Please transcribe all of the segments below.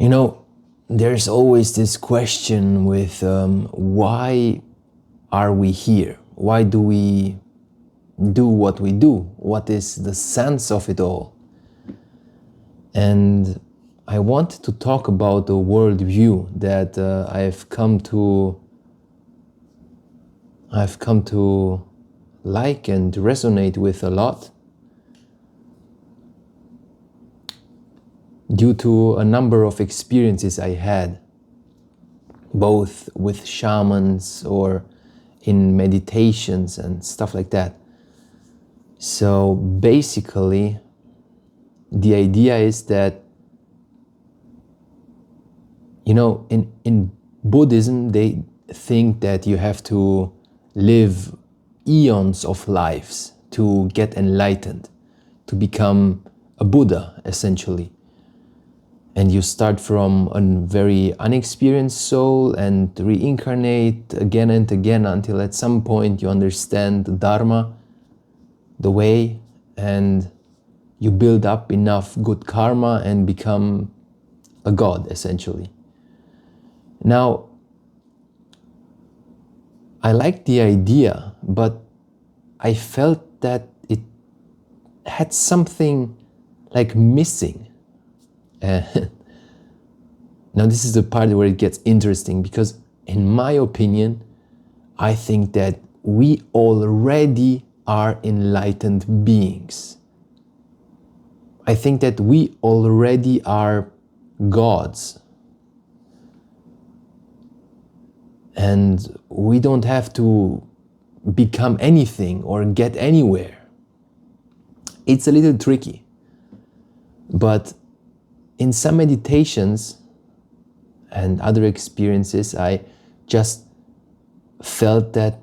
You know, there's always this question with why are we here? Why do we do what we do? What is the sense of it all? And I want to talk about a worldview that I've come to like and resonate with a lot due to a number of experiences I had, both with shamans or in meditations and stuff like that. So basically, the idea is that, you know, in Buddhism, they think that you have to live eons of lives to get enlightened, to become a Buddha, essentially. And you start from a very unexperienced soul and reincarnate again and again until at some point you understand the Dharma, the way, and you build up enough good karma and become a god, essentially. Now, I like the idea, but I felt that it had something like missing. Now this is the part where it gets interesting, because in my opinion, I think that we already are enlightened beings. I think that we already are gods. And we don't have to become anything or get anywhere. It's a little tricky. But in some meditations and other experiences, I just felt that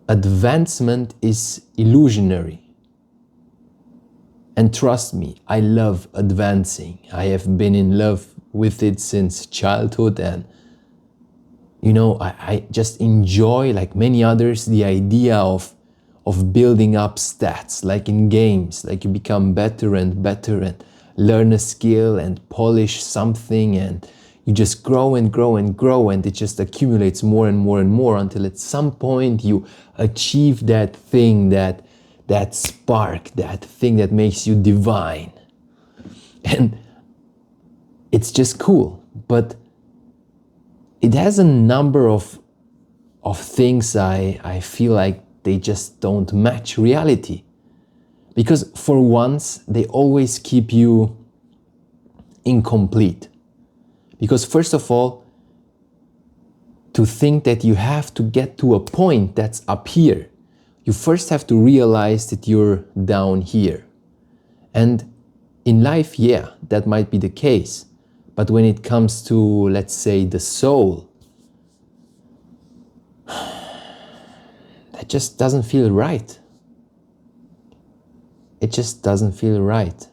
advancement is illusionary. And trust me, I love advancing. I have been in love with it since childhood, and you know, I just enjoy, like many others, the idea of building up stats, like in games, like you become better and better and learn a skill and polish something, and you just grow and grow and grow, and it just accumulates more and more and more until at some point you achieve that thing, that spark, that thing that makes you divine. And it's just cool, but it has a number of things I feel like they just don't match reality. Because for once, they always keep you incomplete. Because first of all, to think that you have to get to a point that's up here, you first have to realize that you're down here. And in life, yeah, that might be the case. But when it comes to, let's say, the soul, that just doesn't feel right. It just doesn't feel right.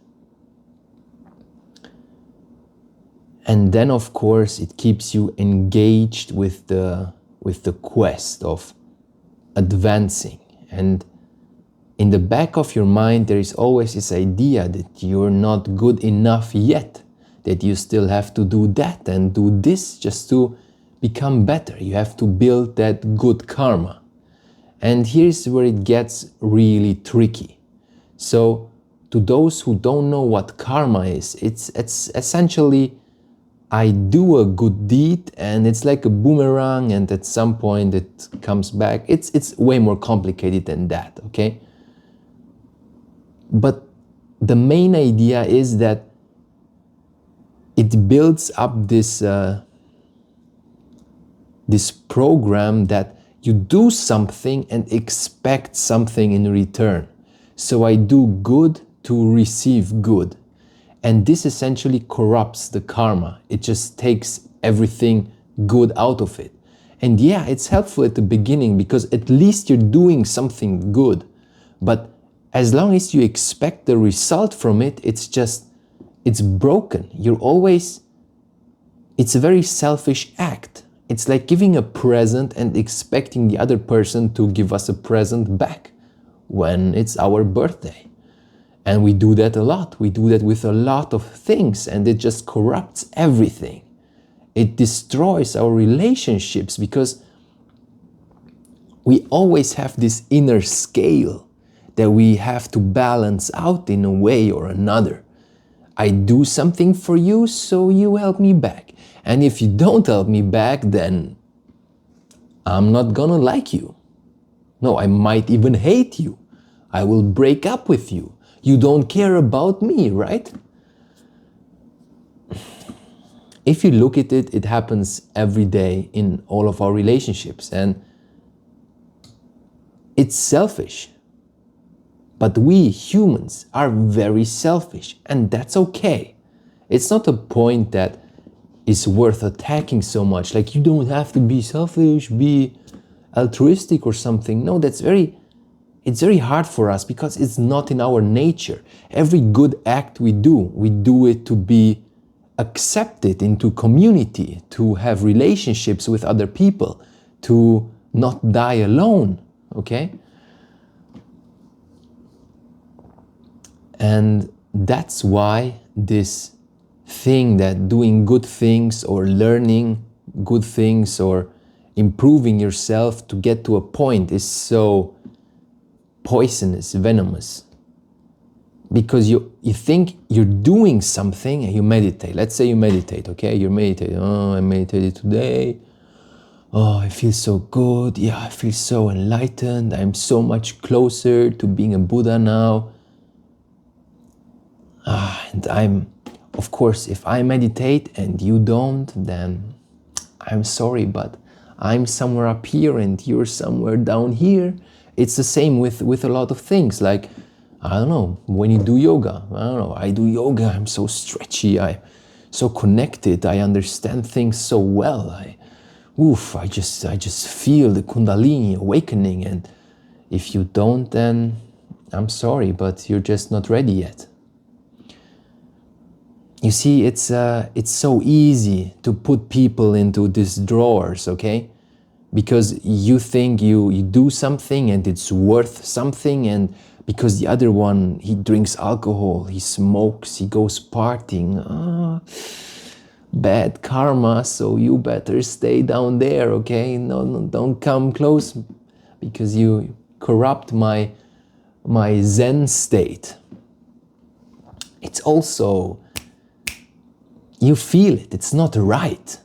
And then, of course, it keeps you engaged with the quest of advancing. And in the back of your mind, there is always this idea that you're not good enough yet, that you still have to do that and do this just to become better. You have to build that good karma. And here's where it gets really tricky. So to those who don't know what karma is, it's essentially, I do a good deed and it's like a boomerang, and at some point it comes back. It's way more complicated than that, okay? But the main idea is that it builds up this program that you do something and expect something in return. So I do good to receive good. And this essentially corrupts the karma. It just takes everything good out of it. And yeah, it's helpful at the beginning because at least you're doing something good. But as long as you expect the result from it, it's broken. It's a very selfish act. It's like giving a present and expecting the other person to give us a present back when it's our birthday. And we do that a lot. We do that with a lot of things, and it just corrupts everything. It destroys our relationships because we always have this inner scale that we have to balance out in a way or another. I do something for you, so you help me back. And if you don't help me back, then I'm not gonna like you. No, I might even hate you. I will break up with you. You don't care about me, right? If you look at it, it happens every day in all of our relationships, and it's selfish. But we humans are very selfish, and that's okay. It's not a point that is worth attacking so much. Like, you don't have to be selfish, be altruistic or something. No, it's very hard for us because it's not in our nature. Every good act we do it to be accepted into community, to have relationships with other people, to not die alone, okay? And that's why this thing that doing good things or learning good things or improving yourself to get to a point is so poisonous, venomous. Because you think you're doing something and you meditate. Let's say you meditate, okay? You're meditating. Oh, I meditated today. Oh, I feel so good. Yeah, I feel so enlightened. I'm so much closer to being a Buddha now. And of course, if I meditate and you don't, then I'm sorry, but I'm somewhere up here and you're somewhere down here. It's the same with a lot of things. Like, I don't know, when you do yoga, I do yoga, I'm so stretchy, I'm so connected, I understand things so well. I just feel the Kundalini awakening, and if you don't, then I'm sorry, but you're just not ready yet. You see, it's so easy to put people into these drawers, okay? Because you think you do something and it's worth something, and because the other one, he drinks alcohol, he smokes, he goes partying, bad karma, so you better stay down there, okay? No, don't come close because you corrupt my Zen state. It's also, you feel it, it's not right.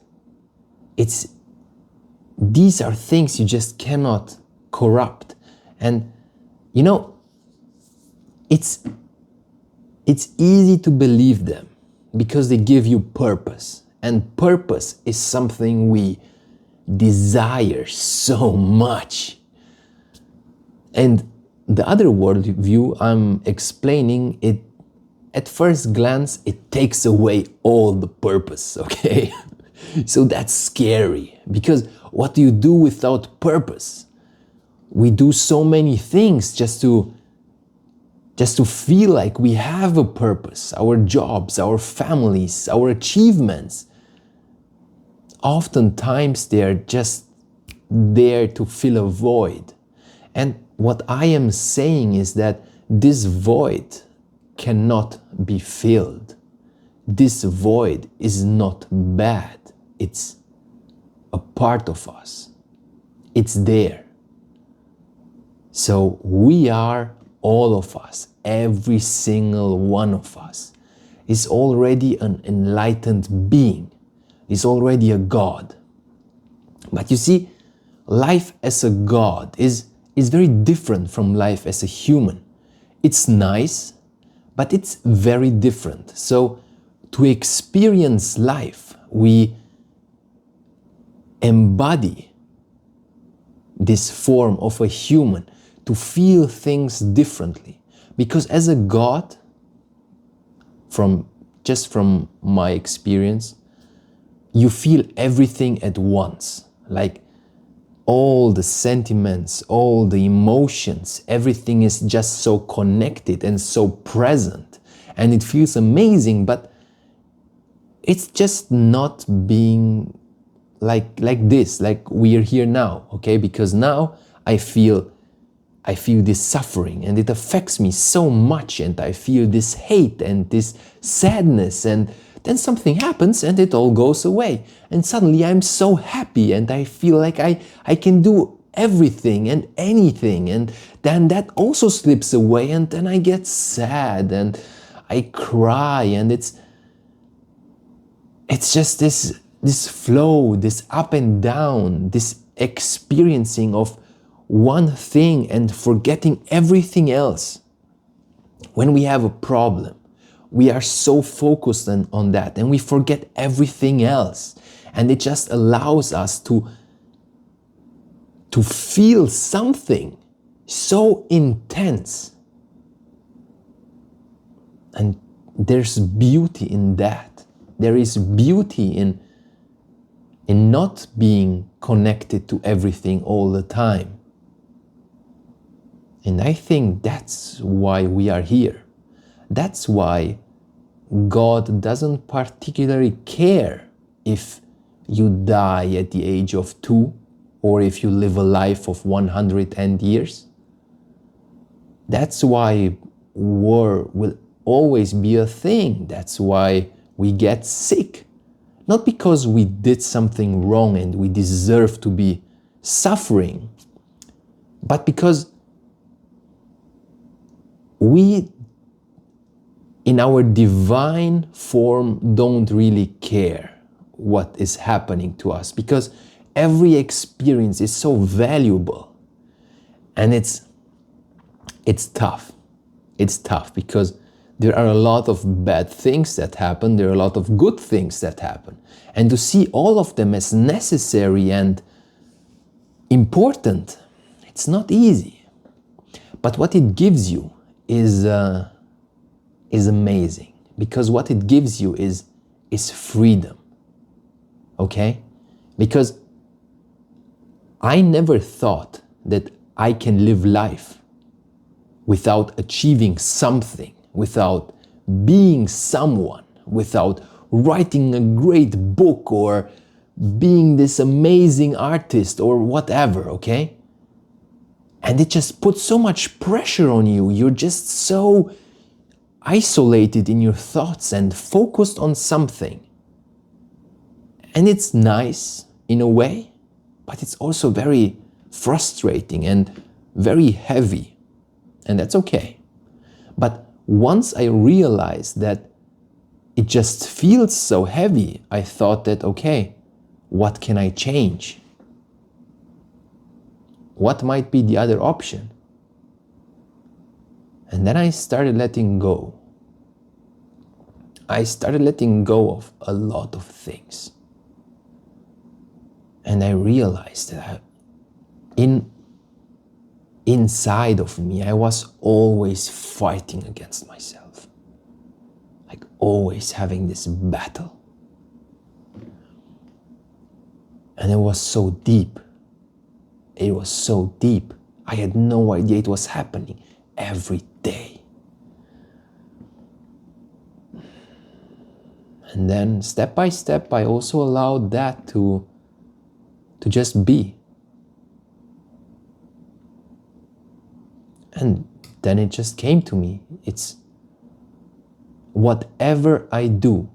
These are things you just cannot corrupt. And you know, it's easy to believe them because they give you purpose. And purpose is something we desire so much. And the other worldview I'm explaining, it at first glance, it takes away all the purpose, okay? So that's scary, because what do you do without purpose? We do so many things just to feel like we have a purpose. Our jobs, our families, our achievements. Oftentimes they're just there to fill a void. And what I am saying is that this void cannot be filled. This void is not bad. It's a part of us. It's there. So we are, all of us, every single one of us, is already an enlightened being, is already a God. But you see, life as a God is very different from life as a human. It's nice, but it's very different. So to experience life, we embody this form of a human to feel things differently. Because as a God, from my experience, you feel everything at once. Like all the sentiments, all the emotions, everything is just so connected and so present. And it feels amazing, but it's just not being like this, like we are here now, okay? Because now I feel I feel this suffering and it affects me so much, and I feel this hate and this sadness, and then something happens and it all goes away. And suddenly I'm so happy and I feel like I can do everything and anything, and then that also slips away, and then I get sad and I cry, and it's just this flow, this up and down, this experiencing of one thing and forgetting everything else. When we have a problem, we are so focused on that and we forget everything else. And it just allows us to feel something so intense. And there's beauty in that. There is beauty in not being connected to everything all the time. And I think that's why we are here. That's why God doesn't particularly care if you die at the age of 2 or if you live a life of 110 years. That's why war will always be a thing. That's why we get sick. Not because we did something wrong and we deserve to be suffering, but because we, in our divine form, don't really care what is happening to us, because every experience is so valuable. And it's tough. It's tough because there are a lot of bad things that happen, there are a lot of good things that happen. And to see all of them as necessary and important, it's not easy. But what it gives you is amazing, because what it gives you is freedom. Okay? Because I never thought that I can live life without achieving something, without being someone, without writing a great book or being this amazing artist or whatever, okay? And it just puts so much pressure on you. You're just so isolated in your thoughts and focused on something. And it's nice in a way, but it's also very frustrating and very heavy. And that's okay. But once I realized that it just feels so heavy, I thought that, okay, what can I change? What might be the other option? And then I started letting go. I started letting go of a lot of things. And I realized that inside of me, I was always fighting against myself. Like always having this battle. And it was so deep. It was so deep. I had no idea it was happening every day. And then step by step, I also allowed that to just be. And then it just came to me. It's whatever I do,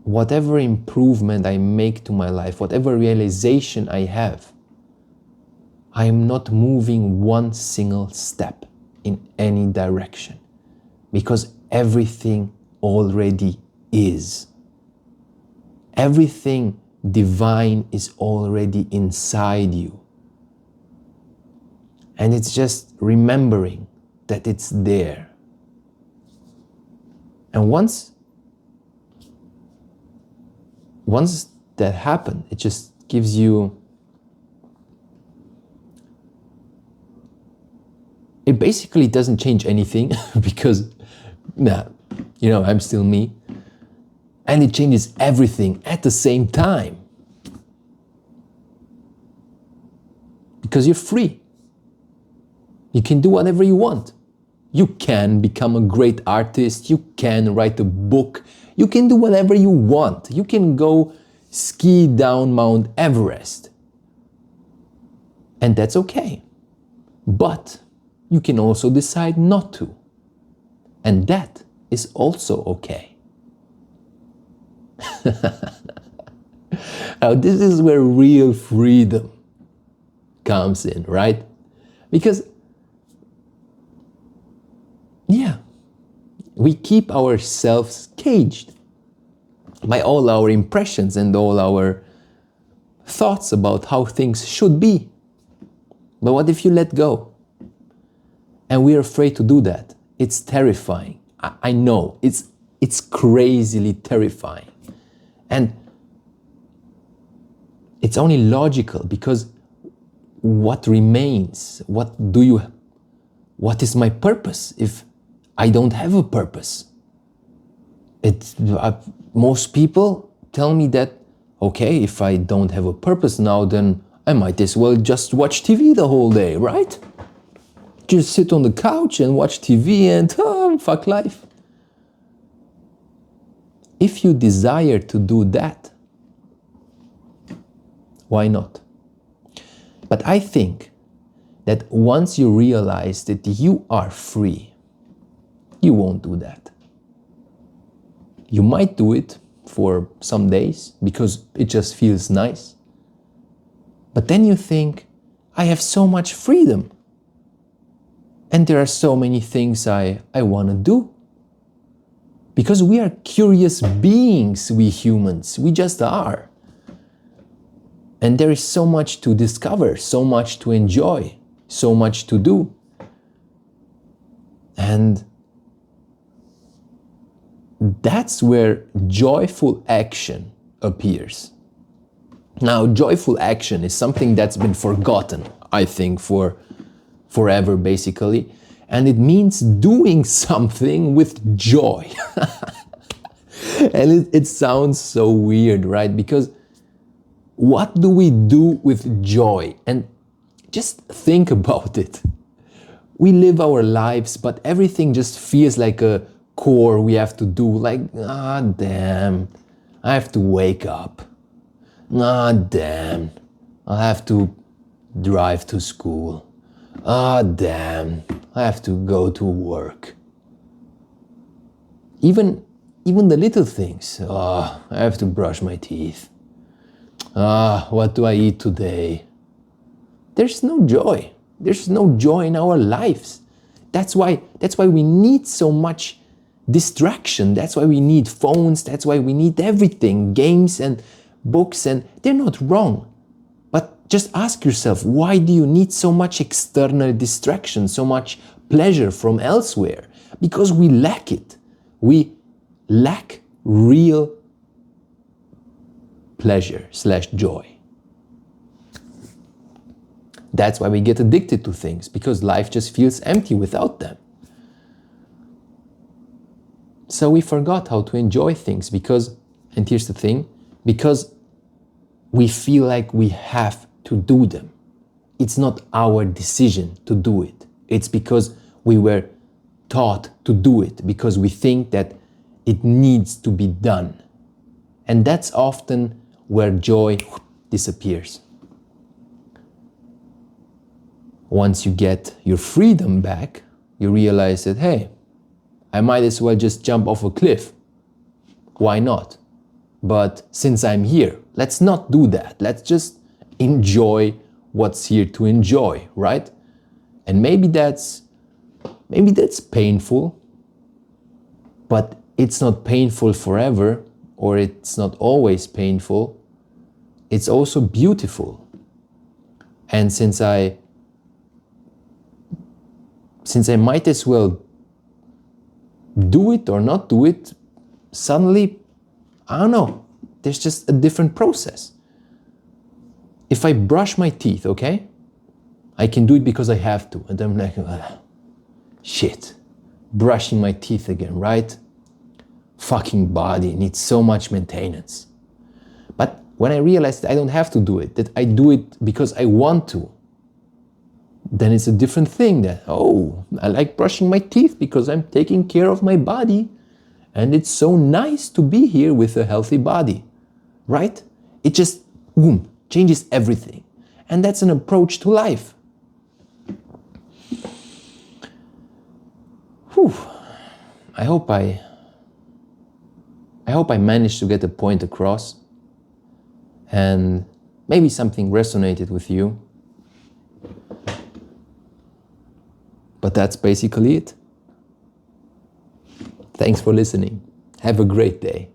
whatever improvement I make to my life, whatever realization I have, I am not moving one single step in any direction, because everything already is. Everything divine is already inside you. And it's just remembering that it's there. And once that happened, it just gives you, it basically doesn't change anything because, I'm still me. And it changes everything at the same time. Because you're free. You can do whatever you want. You can become a great artist. You can write a book. You can do whatever you want. You can go ski down Mount Everest. And that's okay. But you can also decide not to. And that is also okay. Now, this is where real freedom comes in, right? Because, yeah, we keep ourselves caged by all our impressions and all our thoughts about how things should be. But what if you let go? And we're afraid to do that. It's terrifying. I know, it's crazily terrifying. And it's only logical, because what remains? What is my purpose if I don't have a purpose? Most people tell me that, okay, if I don't have a purpose now, then I might as well just watch TV the whole day, right? Just sit on the couch and watch TV and fuck life. If you desire to do that, why not? But I think that once you realize that you are free, you won't do that. You might do it for some days because it just feels nice. But then you think, I have so much freedom. And there are so many things I want to do. Because we are curious beings, we humans. We just are. And there is so much to discover, so much to enjoy, so much to do. And that's where joyful action appears. Now, joyful action is something that's been forgotten, I think, for forever, basically. And it means doing something with joy. And it sounds so weird, right? Because what do we do with joy? And just think about it. We live our lives, but everything just feels like a chore we have to do. Like, damn, I have to wake up. Damn, I have to drive to school. Damn, I have to go to work. Even the little things. I have to brush my teeth. What do I eat today? There's no joy. There's no joy in our lives. That's why we need so much distraction. That's why we need phones. That's why we need everything, games and books, and they're not wrong. But just ask yourself, why do you need so much external distraction, so much pleasure from elsewhere? Because we lack it. We lack real pleasure/joy. That's why we get addicted to things, because life just feels empty without them. So we forgot how to enjoy things because, and here's the thing, because we feel like we have to do them. It's not our decision to do it. It's because we were taught to do it, because we think that it needs to be done. And that's often where joy disappears. Once you get your freedom back, you realize that, hey, I might as well just jump off a cliff. Why not? But since I'm here, let's not do that. Let's just enjoy what's here to enjoy, right? And maybe that's painful, but it's not painful forever, or it's not always painful. It's also beautiful. And since I might as well do it or not do it, suddenly, I don't know, there's just a different process. If I brush my teeth, okay, I can do it because I have to. And I'm like, shit, brushing my teeth again, right? Fucking body needs so much maintenance. But when I realized that I don't have to do it, that I do it because I want to, then it's a different thing. That, I like brushing my teeth because I'm taking care of my body. And it's so nice to be here with a healthy body, right? It just, changes everything. And that's an approach to life. Whew. I hope I managed to get the point across, and maybe something resonated with you. But that's basically it. Thanks for listening. Have a great day.